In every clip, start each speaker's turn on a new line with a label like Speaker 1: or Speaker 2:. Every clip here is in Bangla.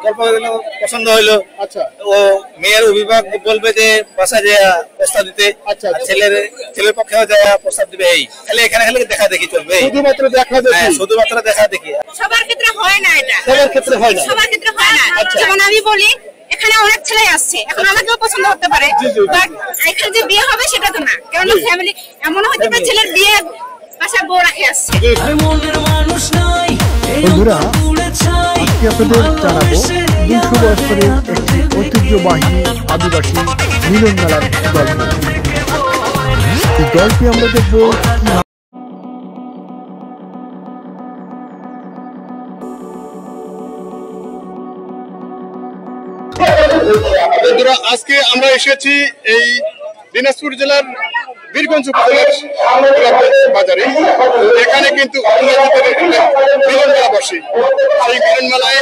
Speaker 1: গল্প পছন্দ হইলো। আচ্ছা, ও মেয়ের অভিভাবক বলবে যে বাসা যে প্রস্তাব দিতে, আচ্ছা ছেলের পক্ষেও যায় প্রস্তাব দিবে। এই খালি এখানে খালি দেখা দেখি চলবে, শুধুমাত্র দেখা দেখি, শুধুমাত্র দেখা দেখি।
Speaker 2: সবার ক্ষেত্রে হয় না, এটা
Speaker 1: সবার ক্ষেত্রে হয় না,
Speaker 2: সবার ক্ষেত্রে হয় না। যেমন আমি বলি এখানে অনেক ছেলে আসছে, এখন আমাকেও পছন্দ হতে পারে, বাট এখানে যে বিয়ে হবে সেটা তো না। কারণ ফ্যামিলি এমন হতে পারে ছেলের বিয়ে বাসা বউ রাখে আসছে।
Speaker 3: বন্ধুরা, আজকে আপনাদের জানাবো 200 বছরের একটি ঐতিহ্যবাহী আদিবাসী মিলন মেলার গল্প। এই গল্পে আমরা দেখবো
Speaker 4: বন্ধুরা, আজকে আমরা এসেছি এই দিনাজপুর জেলার বীরগঞ্জ উপজেলার বাজারে। এখানে কিন্তু মিলন মেলা বসে। সেই মিলন মেলায়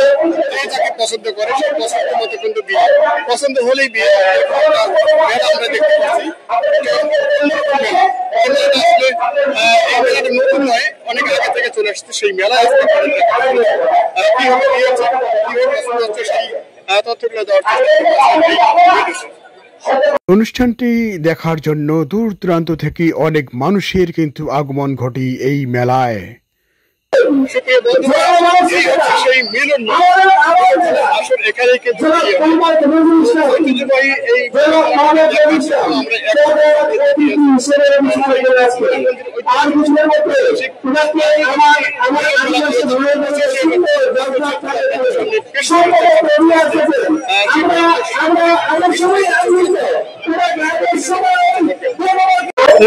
Speaker 4: যে যাকে পছন্দ করে সেই পছন্দ মতো কিন্তু বিয়ে, পছন্দ হলেই বিয়ে, মেলা আমরা দেখতে পাচ্ছি। আসলে এই মেলাটা নতুন নয়, অনেক আগে থেকে চলে আসছে সেই মেলা। আসতে কিভাবে দিয়েছে, কিভাবে পছন্দ হচ্ছে সেই তথ্যগুলো দেওয়ার চেষ্টা।
Speaker 3: অনুষ্ঠানটি দেখার জন্য দূর দূরান্ত থেকে অনেক মানুষের কিন্তু আগমন ঘটে এই মেলায়।
Speaker 4: সেই মিলন এখানে কিন্তু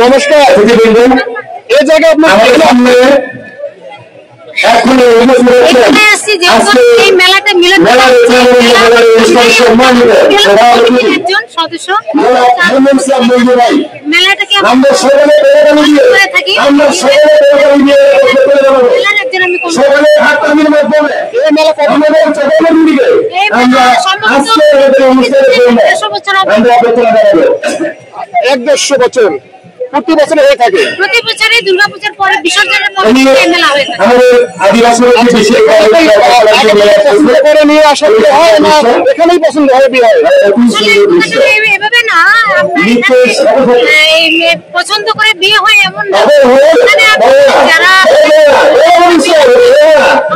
Speaker 5: নমস্কার, এই জায়গায় আপনার
Speaker 2: মেলাটা মিলন সদস্য মেলাটাকে
Speaker 5: এক 150 বছর প্রতি বছর হয়ে থাকে।
Speaker 2: প্রতি বছরই দুর্গাপূজার পরে বিসর্জনের পরে মেলা হয়ে থাকে।
Speaker 5: করে নিয়ে আসা হয় না, এখানেই পছন্দ হয় বিয়ে হয়।
Speaker 2: এভাবে না, পছন্দ করে বিয়ে হয় এমন না। যারা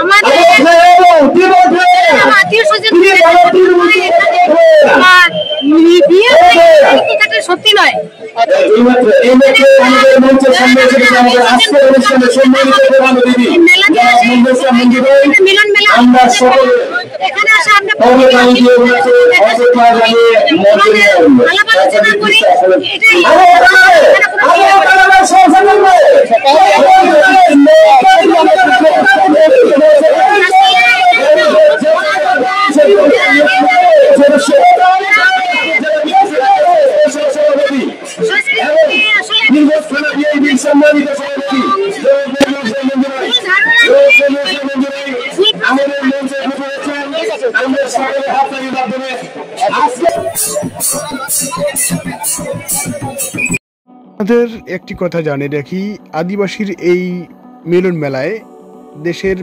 Speaker 2: আমাদের আত্মীয় স্বজন বিয়ে সত্যি নয়। মিলন মেলা এখানে আসে আমরা আলোচনা করি।
Speaker 3: আমাদের একটি কথা জানিয়ে রাখি, আদিবাসীর এই মিলন মেলায় দেশের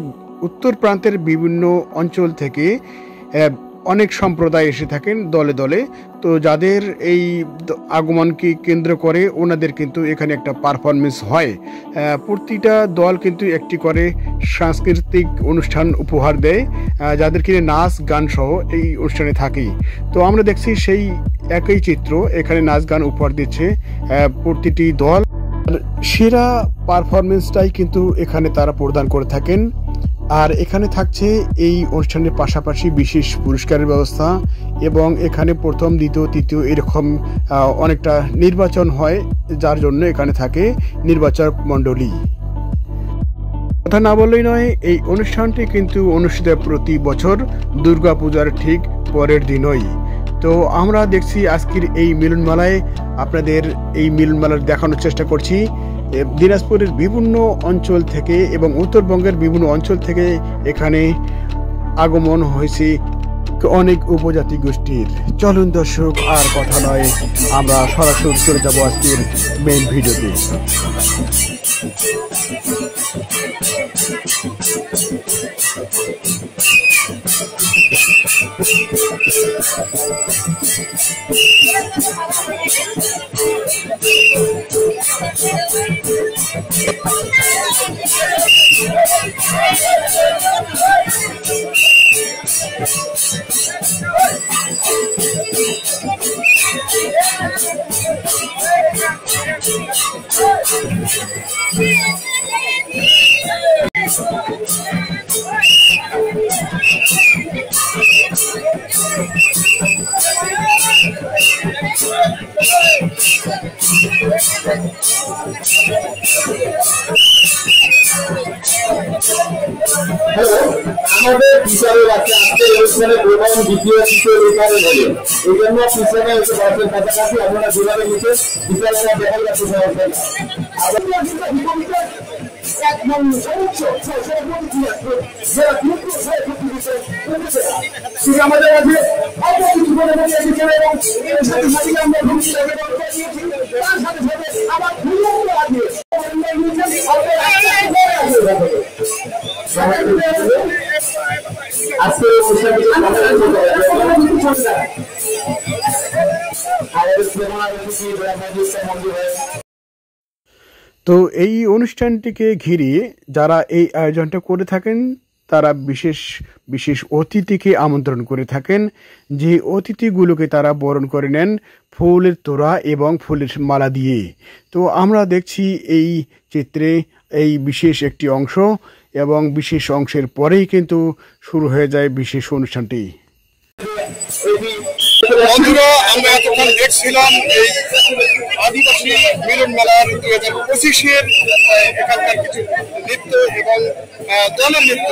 Speaker 3: উত্তর প্রান্তের বিভিন্ন অঞ্চল থেকে অনেক সম্প্রদায় এসে থাকেন দলে দলে। তো যাদের এই আগমনকে কেন্দ্র করে ওনাদের কিন্তু এখানে একটা পারফরমেন্স হয়। প্রতিটা দল কিন্তু একটি করে সাংস্কৃতিক অনুষ্ঠান উপহার দেয়, যাদের কিনে নাচ গান সহ এই অনুষ্ঠানে থাকেই। তো আমরা দেখছি সেই একই চিত্র, এখানে নাচ গান উপহার দিচ্ছে প্রতিটি দল। সেরা পারফরমেন্সটাই কিন্তু এখানে তারা প্রদান করে থাকেন। আর এখানে থাকছে এই অনুষ্ঠানের পাশাপাশি বিশেষ পুরস্কারের ব্যবস্থা, এবং এখানে প্রথম দ্বিতীয় তৃতীয় এরকম অনেকটা নির্বাচন হয়, যার জন্য এখানে থাকে নির্বাচক মণ্ডলী। কথা না বললেই নয়, এই অনুষ্ঠানটি কিন্তু অনুষ্ঠিত প্রতি বছর দুর্গাপূজার ঠিক পরের দিনই। তো আমরা দেখছি আজকের এই মিলন মেলায় আপনাদের এই মিলন মেলার দেখানোর চেষ্টা করছি। দিনাজপুরের বিভিন্ন অঞ্চল থেকে এবং উত্তরবঙ্গের বিভিন্ন অঞ্চল থেকে এখানে আগমন হয়েছে অনেক উপজাতি গোষ্ঠীর। চলুন দর্শক, আর কথা নয়, আমরা সরাসরি চলে যাব আজকের মেইন ভিডিওতে।
Speaker 6: আমাদের টিচারের আছে আজকে অনুষ্ঠানে প্রথম দ্বিতীয় তৃতীয় রেখারে বলে এই জন্য পিছনে এসে বসের কাছাকাছি আপনারা যেভাবে নিতে টিচারেরা দেখা যাচ্ছে আমাদের আছে
Speaker 3: তো এই অনুষ্ঠানটিকে ঘিরে যারা এই আয়োজনটা করে থাকেন তারা বিশেষ বিশেষ অতিথিকে আমন্ত্রণ করে থাকেন, যে অতিথিগুলোকে তারা বরণ করে নেন ফুলের তোড়া এবং ফুলের মালা দিয়ে। তো আমরা দেখছি এই চিত্রে এই বিশেষ একটি অংশ, এবং বিশেষ অংশের পরেই কিন্তু শুরু হয়ে যায় বিশেষ অনুষ্ঠানটি।
Speaker 4: বন্ধুরা, আমরা এতক্ষণ দেখছিলাম এই আদিবাসী মিলন মেলার 2025-এর এখানকার কিছু নৃত্য এবং দলের নৃত্য।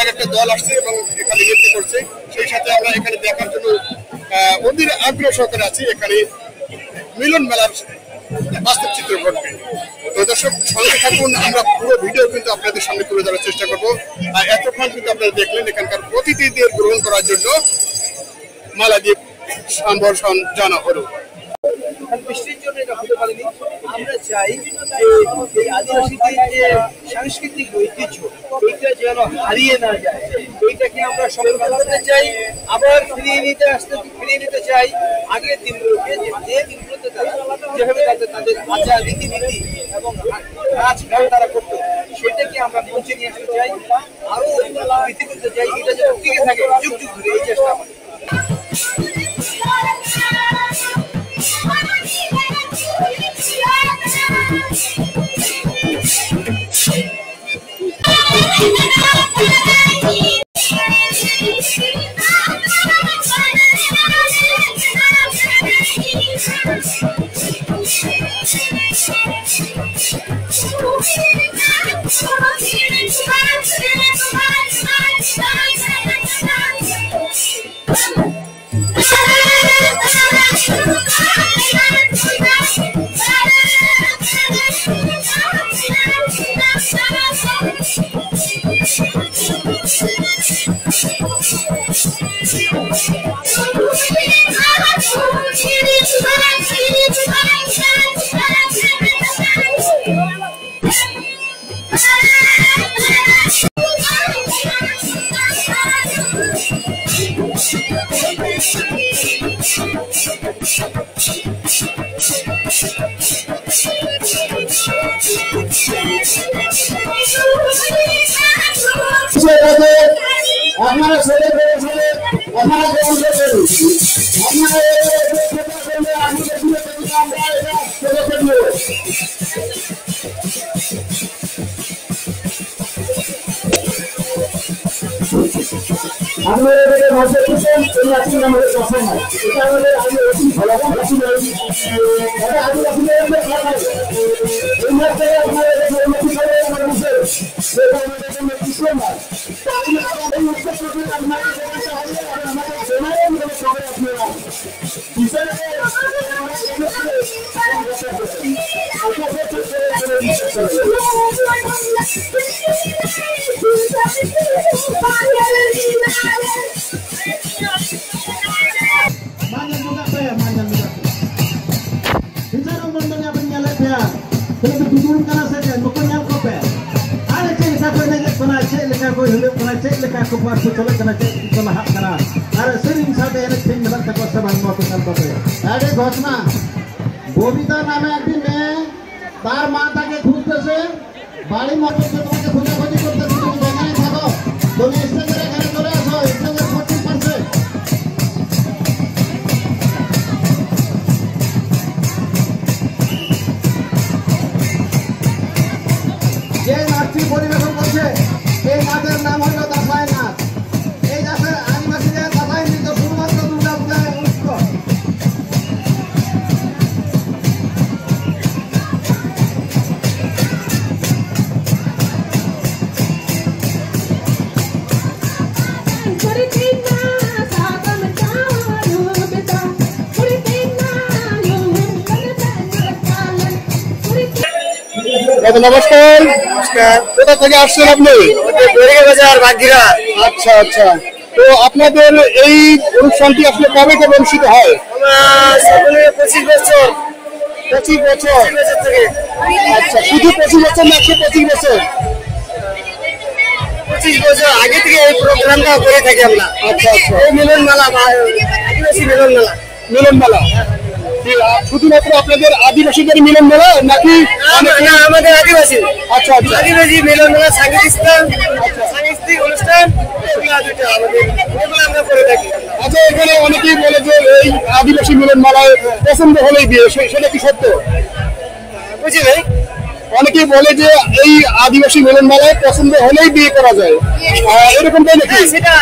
Speaker 4: এক একটা দল আসছে এবং এখানে নৃত্য করছে, সেই সাথে আমরা এখানে দেখার জন্য অধীর আগ্রহ সহকারে আছি। এখানে মিলন মেলার বাস্তব চিত্র ঘটবে। তো দর্শক সঙ্গে থাকুন, আমরা পুরো ভিডিও কিন্তু আপনাদের সামনে তুলে ধরার চেষ্টা করবো। আর এতক্ষণ কিন্তু আপনারা দেখলেন এখানকার অতিথিদের গ্রহণ করার জন্য মালা দিয়ে সম্ভাষণ জানা হলো।
Speaker 1: বৃষ্টির জন্য এটা হতে পারেনি। আমরা চাই যে এই আদিবাসীদের যে সাংস্কৃতিক ঐতিহ্য এইটা যেন হারিয়ে না যায়, এইটাকে আমরা সংরক্ষণ করতে চাই, আবার ফিরিয়ে নিতে চাই আগের দিনগুলোকে, যে দিনগুলোতে তারা যেভাবে তাদের আচার রীতিনীতি এবং নাচ গান তারা করতো সেটাকে আমরা পৌঁছে নিয়ে আসতে চাই, আরো বৃদ্ধি করতে চাই। এটা যেন টিকে থাকে যুগ যুগ ধরে, এই চেষ্টা আমাদের।
Speaker 6: আপনারা ছেলে আপনারা গ্রহণ আপনাদের মধ্যে আমাদের কথা হয়, এটা আমাদের আগে অতি ভালো
Speaker 7: ko hidup kana cek leka ko pas ko chole kana cek kana hak kana are sering sate ene cek medan ta ko saban mo ko kalto pe ade ঘটনা ববিতা নামে একদিন মেয়ে তার মা তাকে খুঁজতেছে বাড়ি মতো তোমাকে খোঁজাখুঁজি করতেছে তুমি যেখানে থাকো তুমি স্টেজের এখানে চলে আসো স্টেজের 40% যে নাচটি পরিবেশন করছে এই নাচের নাম হলো দাসাই নাচ। এই নাচের আদিবাসীদের দাসাই নৃত্য শুধুমাত্র দুর্গা পূজায় অনুষ্ঠিত।
Speaker 4: নমস্কার। কোথা থেকে আসছেন আপনি?
Speaker 1: বাজার বাগিরা।
Speaker 4: আচ্ছা আচ্ছা, তো আপনাদের এই অনুষ্ঠানটি আসলে কবে কবে অনুষ্ঠিত হয়?
Speaker 1: 25 বছর।
Speaker 4: 25 বছর
Speaker 1: থেকে।
Speaker 4: আচ্ছা, শুধু 25 বছর না 125 বছর?
Speaker 1: 25 বছর আগে থেকে এই প্রোগ্রামটা করে থাকি আমরা।
Speaker 4: আচ্ছা আচ্ছা,
Speaker 1: এই মিলন মেলা আদিবাসী মিলন মেলা।
Speaker 4: মিলন মেলা শুধুমাত্র আপনাদের আদিবাসীদের মিলন মেলা নাকি?
Speaker 1: না, আমাদের আদিবাসী।
Speaker 4: আচ্ছা আচ্ছা,
Speaker 1: আদিবাসী মিলন মেলা, সাংস্কৃতিক অনুষ্ঠান এগুলো আমরা করে থাকি।
Speaker 4: আচ্ছা, এখানে অনেকেই বলে যে এই আদিবাসী মিলন মেলায় পছন্দ হলেই বিয়ে, সেটা কি সত্য?
Speaker 1: বুঝি ভাই,
Speaker 4: অনেকেই বলে যে এই আদিবাসী মিলন মেলায় পছন্দ হলেই বিয়ে করা যায়, এরকমটাই নাকি?
Speaker 1: সেটা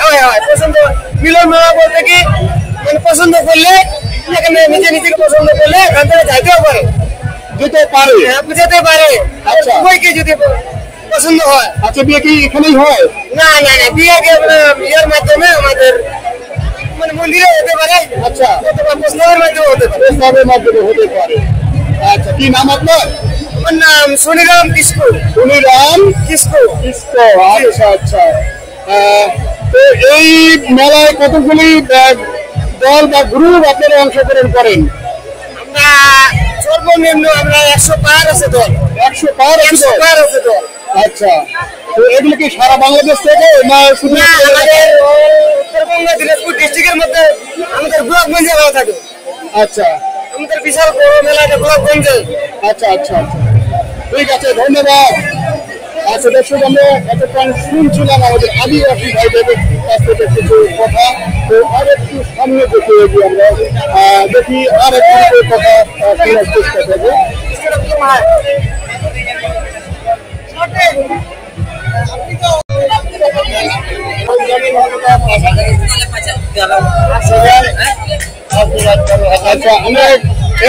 Speaker 1: হয় পছন্দ। মিলন মেলা বলতে কি মানে পছন্দ করলে এখানে নিজে পছন্দ করলে এখান থেকে যাইতেও পারে,
Speaker 4: যেতে পারে,
Speaker 1: বুঝাতে পারে।
Speaker 4: আচ্ছা,
Speaker 1: উভয়কে যদি পছন্দ হয়।
Speaker 4: আচ্ছা, বিয়ে কি এখানেই হয়?
Speaker 1: না, বিয়ের মাধ্যমে আমাদের মানে মন্দিরে হতে পারে।
Speaker 4: আচ্ছা,
Speaker 1: প্রস্তাবের মাধ্যমে হতে পারে।
Speaker 4: প্রস্তাবের মাধ্যমে হতে পারে। আচ্ছা, কি নাম আপনার?
Speaker 1: আমার নাম শনিরাম কিসকু।
Speaker 4: শনিরাম
Speaker 1: কিসকু।
Speaker 4: আচ্ছা আচ্ছা, তো এই মেলায় কতগুলি দল বা গ্রুপ আপনারা অংশগ্রহণ করেন?
Speaker 1: আমরা সর্বনিম্ন আমরা 100 পার আছে দল।
Speaker 4: 100 পার আছে
Speaker 1: দল।
Speaker 4: আচ্ছা, তো এগুলো কি সারা বাংলাদেশ থেকে না শুধু
Speaker 1: আমাদের উত্তরবঙ্গ দিনাজপুর ডিস্ট্রিক্টের মধ্যে আমাদের গোলাপগঞ্জে মেলা থাকে?
Speaker 4: আচ্ছা,
Speaker 1: আমাদের বিশাল বড় মেলা গোলাপগঞ্জে।
Speaker 4: আচ্ছা আচ্ছা আচ্ছা, ঠিক আছে, ধন্যবাদ। আচ্ছা দর্শক, আমরা এতক্ষণ শুনছিলাম আমাদের আদিবাসী ভাইদের কাছ থেকে কিছু কথা। তো আর একটু সামনে দেখে আমরা দেখি আর একটু কথা শোনার চেষ্টা করবো। আচ্ছা, আমরা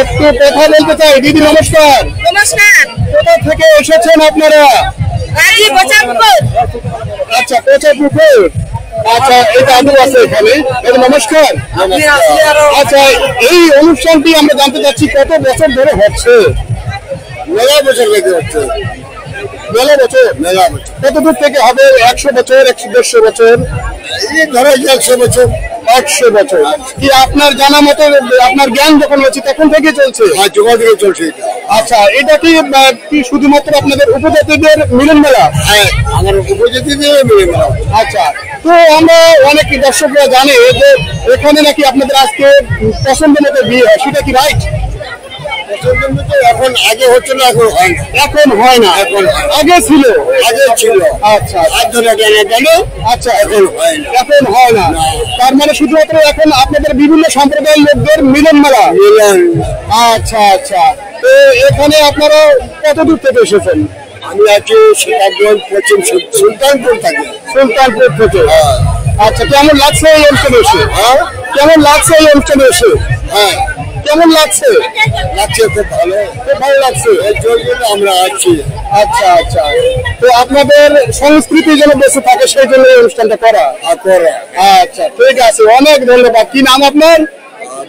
Speaker 4: একটু কথা বলতে চাই। দিদি নমস্কার।
Speaker 2: নমস্কার।
Speaker 4: কোথা থেকে এসেছেন আপনারা? আচ্ছা, কোচাপুকুর। আচ্ছা, এই দাদু আছে এখানে। নমস্কার। আচ্ছা, এই অনুষ্ঠানটি আমরা জানতে চাচ্ছি কত বছর ধরে হচ্ছে?
Speaker 5: মেলা বছর লেগে হচ্ছে।
Speaker 4: মেলা বছর?
Speaker 5: মেলা বছর
Speaker 4: কত দূর থেকে হবে? 100 বছর, 150 বছর?
Speaker 5: এই ধরো 100 বছর।
Speaker 4: 100 বছর কি আপনার জানা মতো, আপনার জ্ঞান যখন হচ্ছে তখন থেকে চলছে?
Speaker 5: হ্যাঁ, যোগা থেকে চলছে এটা।
Speaker 4: আচ্ছা, এটা কি শুধুমাত্র আপনাদের উপজাতিদের মিলন মেলা?
Speaker 5: হ্যাঁ, আমার উপজাতিদের মিলন মেলা।
Speaker 4: আচ্ছা, তো আমরা অনেক দর্শকরা জানে যে এখানে নাকি আপনাদের আজকে পছন্দ মতো বিয়ে হয়, সেটা কি রাইট?
Speaker 5: এখন আগে হচ্ছে না, এখন হয় না।
Speaker 4: এখন হয় না,
Speaker 5: এখন
Speaker 4: আগে ছিল।
Speaker 5: আগে ছিল।
Speaker 4: আচ্ছা
Speaker 5: আচ্ছা, এখন হয় না।
Speaker 4: এখন হয় না, তার মানে শুধুমাত্র এখন আপনাদের বিভিন্ন সম্প্রদায়ের লোকদের মিলন মেলা।
Speaker 5: মিলন।
Speaker 4: আচ্ছা আচ্ছা, তো এখানে আপনারা কত দূর থেকে এসেছেন?
Speaker 5: আমি আছি সীতাগঞ্জ, পশ্চিম সুলতানপুর থাকি।
Speaker 4: সুলতানপুর থেকে। আচ্ছা, কেমন লাগছে এই অনুষ্ঠানে এসে? কেমন লাগছে এই অনুষ্ঠানে এসে?
Speaker 5: হ্যাঁ,
Speaker 4: কেমন লাগছে?
Speaker 5: লাগছে, খুব ভালো।
Speaker 4: খুব ভালো লাগছে।
Speaker 5: এই জন্য আমরা আছি।
Speaker 4: আচ্ছা আচ্ছা, তো আপনাদের সংস্কৃতি যেন বেঁচে থাকে সেই জন্য এই অনুষ্ঠানটা করা। আচ্ছা, ঠিক আছে, অনেক ধন্যবাদ। কি নাম আপনার?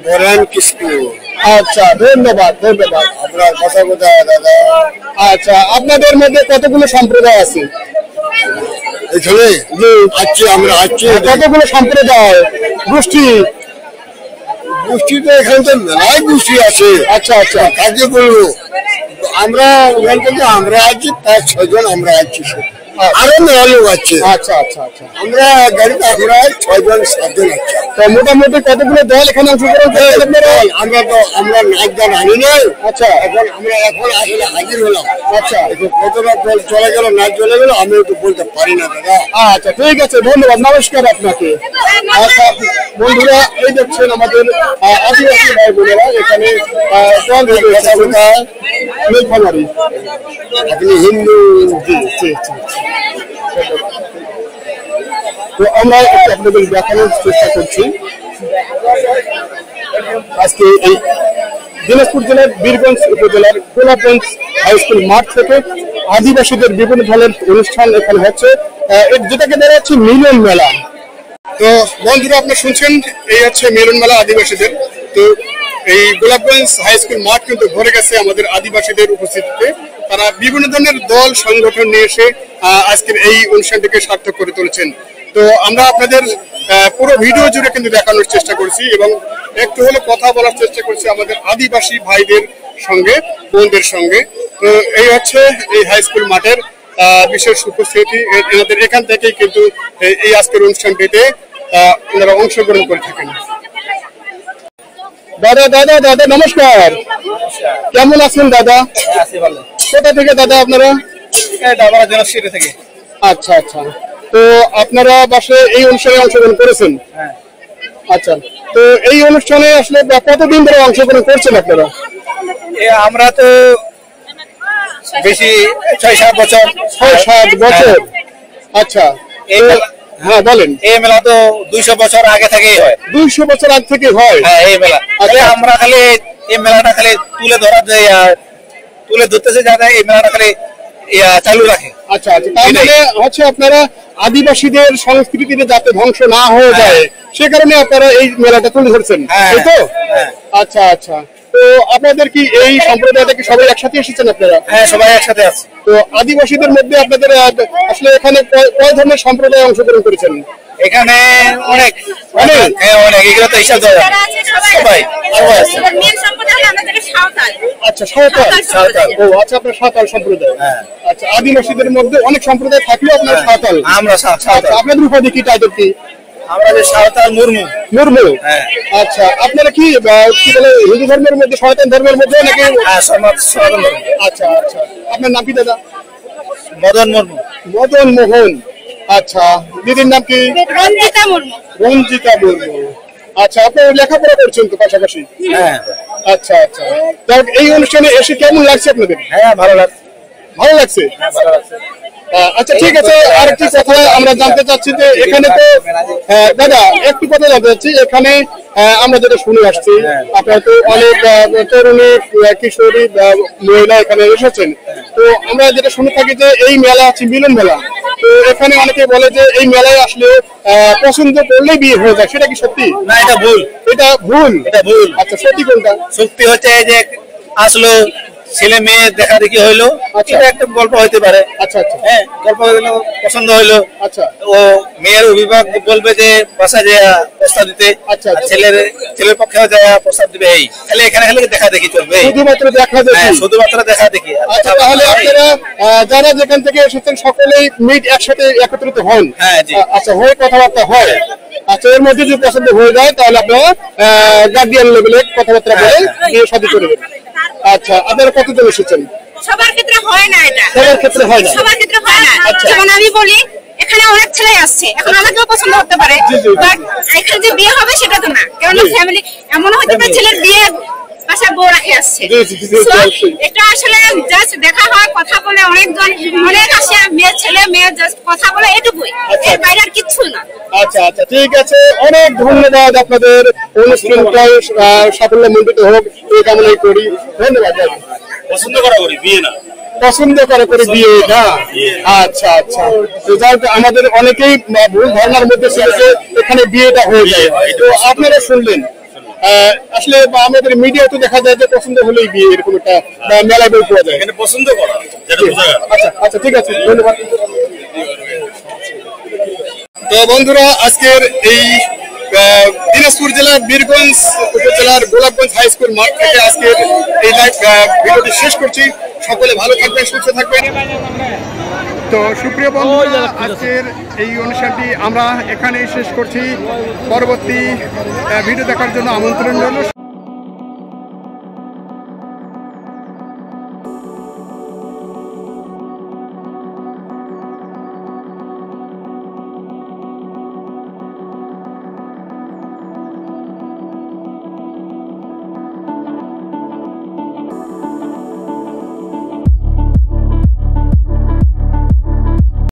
Speaker 5: বরেন কিসকু।
Speaker 4: আচ্ছা, ধন্যবাদ ধন্যবাদ।
Speaker 5: আপনার কথা কোথায় দাদা?
Speaker 4: আচ্ছা, আপনাদের মধ্যে কতগুলো সম্প্রদায় আছে
Speaker 5: এখানে? আছি, আমরা আছি।
Speaker 4: কতগুলো সম্প্রদায়, গোষ্ঠী?
Speaker 5: গোষ্ঠী তো এখানে তো মেলায় গোষ্ঠী আছে।
Speaker 4: আচ্ছা আচ্ছা,
Speaker 5: কাকে বলবো? আমরা ওখান থেকে আমরা আছি 5-6 জন, আমরা আছি। আরো মেলা লোক আছে।
Speaker 4: আচ্ছা আচ্ছা আচ্ছা।
Speaker 5: আমরা গাড়িতে প্রায় 6 জন 7 জন আছে।
Speaker 4: তো মোটামুটি কতগুলো দল এখানে অংশগ্রহণ করছেন আপনারা?
Speaker 5: আমরা নাচ গান আনি নাই।
Speaker 4: আচ্ছা
Speaker 5: আমরা এখন আসলে হাজির হলাম।
Speaker 4: আচ্ছা
Speaker 5: কতটা দল চলে গেল নাচ চলে গেল আমি একটু বলতে পারি না দাদা।
Speaker 4: আচ্ছা ঠিক আছে, ধন্যবাদ, নমস্কার আপনাকে। আচ্ছা বন্ধুরা, এই দেখছেন আমাদের আদিবাসী ভাই বোনেরা এখানে দল নীলফামারী।
Speaker 5: আপনি হিন্দু?
Speaker 4: জি জি জি। তো আমরা একটু আপনাদের দেখানোর চেষ্টা করছি। আজকে এই দিনাজপুর জেলার বীরগঞ্জ উপজেলার গোলাপগঞ্জ হাই স্কুল মাঠ থেকে আদিবাসীদের বিভিন্ন ধরনের অনুষ্ঠান এখানে হচ্ছে, যেটাকে বলা হচ্ছে মিলন মেলা। তো বন্ধুরা, আপনারা শুনছেন এই হচ্ছে মিলন মেলা আদিবাসীদের। তো এই গোলাপগঞ্জ হাই স্কুল মাঠ কিন্তু ভরে গেছে আমাদের আদিবাসীদের উপস্থিতিতে। তারা বিভিন্ন ধরনের দল সংগঠন নিয়ে এসে আজকের এই অনুষ্ঠানটিকে সার্থক করে তুলেছেন। তো আমরা আপনাদের পুরো ভিডিও জুড়ে কিন্তু দেখানোর চেষ্টা করছি এবং একটু হলে কথা বলার চেষ্টা করছি আমাদের আদিবাসী ভাইদের সঙ্গে, বোনদের সঙ্গে। তো এই হচ্ছে এই হাই স্কুল মাঠের বিশেষ উপস্থিতি। এনাদের এখান থেকেই কিন্তু এই আজকের অনুষ্ঠানটিতে ওনারা অংশগ্রহণ করে থাকেন। দাদা দাদা দাদা নমস্কার, কেমন আছেন দাদা? কোথা থেকে দাদা আপনারা?
Speaker 1: থেকে।
Speaker 4: আচ্ছা আচ্ছা। তো আপনারা বাসে এই অনুষ্ঠানে অংশগ্রহণ করেছেন? আচ্ছা, তো এই অনুষ্ঠানে আসলে কতদিন ধরে অংশগ্রহণ করছেন আপনারা?
Speaker 1: আমরা তো বেশি 6-7 বছর।
Speaker 4: 6-7 বছর। আচ্ছা, হ্যাঁ বলেন।
Speaker 1: এই মেলা তো 200 বছর আগে থেকেই হয়।
Speaker 4: 200 বছর আগে থেকে হয়?
Speaker 1: হ্যাঁ, এই মেলা আমরা খালি এই মেলাটা খালি তুলে ধরতেছে যাতে এই মেলাটা খালি চালু রাখে।
Speaker 4: আচ্ছা আচ্ছা, তার মানে হচ্ছে আপনারা আদিবাসীদের সংস্কৃতিতে যাতে ধ্বংস না হয়ে যায় সে কারণে আপনারা এই মেলাটা তুলে ধরছেন, তাই তো? আচ্ছা আচ্ছা। তো আপনাদের কি এই সম্প্রদায়টা কি সবাই একসাথে এসেছেন আপনারা?
Speaker 1: হ্যাঁ, সবাই একসাথে আছে।
Speaker 4: তো আদিবাসীদের মধ্যে আপনাদের আসলে এখানে কয় ধরনের সম্প্রদায় অংশগ্রহণ করেছেন?
Speaker 1: এখানে অনেক অনেক অনেক, এগুলো তো হিসাব দেওয়া সবাই।
Speaker 4: আচ্ছা, সাঁওতাল। ও আচ্ছা, আপনার সাঁওতাল সম্প্রদায়। আচ্ছা, আদিবাসীদের মধ্যে অনেক সম্প্রদায় থাকলেও আপনার সাঁওতাল।
Speaker 1: আমরা সাঁওতাল।
Speaker 4: আপনাদের উপাধি কি, টাইটেল কি?
Speaker 1: আমরা যে সাঁওতাল মুর্মু।
Speaker 4: মুর্মু? আচ্ছা, আপনারা কি বলে হিন্দু ধর্মের মধ্যে, সনাতন ধর্মের মধ্যে নাকি? আচ্ছা আচ্ছা। আপনার নাম কি দাদা?
Speaker 1: মদন মুর্মু।
Speaker 4: মদন মোহন। আচ্ছা, দিদির নাম কি?
Speaker 2: রঞ্জিতা মুর্মু।
Speaker 4: রঞ্জিতা মুর্মু। আচ্ছা, আপনি লেখাপড়া করছেন তো পাশাপাশি?
Speaker 1: হ্যাঁ।
Speaker 4: আচ্ছা আচ্ছা। এই অনুষ্ঠানে এসে কেমন লাগছে আপনাদের?
Speaker 1: হ্যাঁ, ভালো লাগছে।
Speaker 4: ভালো লাগছে? আচ্ছা ঠিক আছে, আরেকটি কথা আমরা জানতে চাচ্ছি যে এখানে তো দাদা একটু কথা জানতে চাচ্ছি, এখানে আমরা যেটা শুনে আসছি আপনারা তো অনেক তরুণী কিশোরী মহিলা এখানে এসেছেন। তো আমরা যেটা শুনে থাকি যে এই মেলা হচ্ছে মিলন মেলা। তো এখানে অনেকে বলে যে এই মেলায় আসলে পছন্দ করলেই বিয়ে হয়ে যায়, সেটা কি সত্যি?
Speaker 1: না, এটা ভুল।
Speaker 4: এটা ভুল?
Speaker 1: এটা ভুল।
Speaker 4: আচ্ছা, সত্যি কোনটা?
Speaker 1: সত্যি হচ্ছে যে আসলো ছেলে মেয়ে দেখা দেখি হইলো, এটা একটা গল্প হইতে পারে।
Speaker 4: আচ্ছা আচ্ছা।
Speaker 1: হ্যাঁ, গল্প হইলো, পছন্দ হইলো।
Speaker 4: আচ্ছা,
Speaker 1: ও মেয়ের অভিভাবক বলবে যে বাসায় যে প্রস্তাব দিতে।
Speaker 4: আচ্ছা,
Speaker 1: ছেলের পক্ষেও যায় প্রস্তাব দিবে। এই খালি এখানে খালি দেখা দেখি চলবে,
Speaker 4: শুধুমাত্র দেখা দেখি।
Speaker 1: শুধুমাত্র দেখা দেখি।
Speaker 4: আচ্ছা, তাহলে আপনারা যারা যেখান থেকে এসেছেন সকলেই মিট একসাথে একত্রিত হন?
Speaker 1: হ্যাঁ জি।
Speaker 4: আচ্ছা, হয়ে কথাবার্তা হয়? আচ্ছা, এর মধ্যে যদি পছন্দ হয়ে যায় তাহলে আপনারা গার্ডিয়ান লেভেলে কথাবার্তা বলে বিয়ে শাদী করবেন। আচ্ছা, আপনারা কতজন এসেছেন?
Speaker 2: সবার ক্ষেত্রে হয় না এটা।
Speaker 4: সবার ক্ষেত্রে হয় না?
Speaker 2: সবার ক্ষেত্রে হয় না। যেমন আমি বলি, এখানে অনেক ছেলে আসছে, এখন আমাকেও পছন্দ হতে পারে, বাট এখানে যে বিয়ে হবে সেটা তো না। কারণ ফ্যামিলি এমন হতে পারে ছেলের বিয়ে বাসায় বউ রাখে আসছে। এটা আসলে জাস্ট দেখা হয়, কথা বলে, অনেক আসে, মেয়ে জাস্ট কথা বলে, এটুকুই, এর বাইরে আর কিচ্ছু না।
Speaker 4: আচ্ছা আচ্ছা, ঠিক আছে, অনেক ধন্যবাদ। আপনাদের অনুষ্ঠানটা সাফল্যমণ্ডিত হোক এই কামনাই করি। ধন্যবাদ।
Speaker 1: পছন্দ করা করি, বিয়ে না।
Speaker 4: পছন্দ করা করে বিয়ে না? আচ্ছা আচ্ছা। আমাদের অনেকেই ভুল ধারণার মধ্যে ছিল যে এখানে বিয়েটা হয়ে যায়। তো আপনারা শুনলেন, আসলে আমাদের মিডিয়া তো দেখা যায় যে পছন্দ হলেই বিয়ে, এরকম একটা মেলায় বই পাওয়া যায়।
Speaker 1: এখানে পছন্দ করা।
Speaker 4: আচ্ছা আচ্ছা, ঠিক আছে, ধন্যবাদ। তো বন্ধুরা, আজকের এই দিনাজপুর জেলার বীরগঞ্জ উপজেলার গোলাপগঞ্জ হাই স্কুল মাঠ থেকে আজকের এই লাইভ ভিডিওটি শেষ করছি। সকলে ভালো থাকবেন, সুস্থ থাকবেন। তো সুপ্রিয় বন্ধুরা, আজকের এই অনুষ্ঠানটি আমরা এখানেই শেষ করছি। পরবর্তী ভিডিও দেখার জন্য আমন্ত্রণ রইল।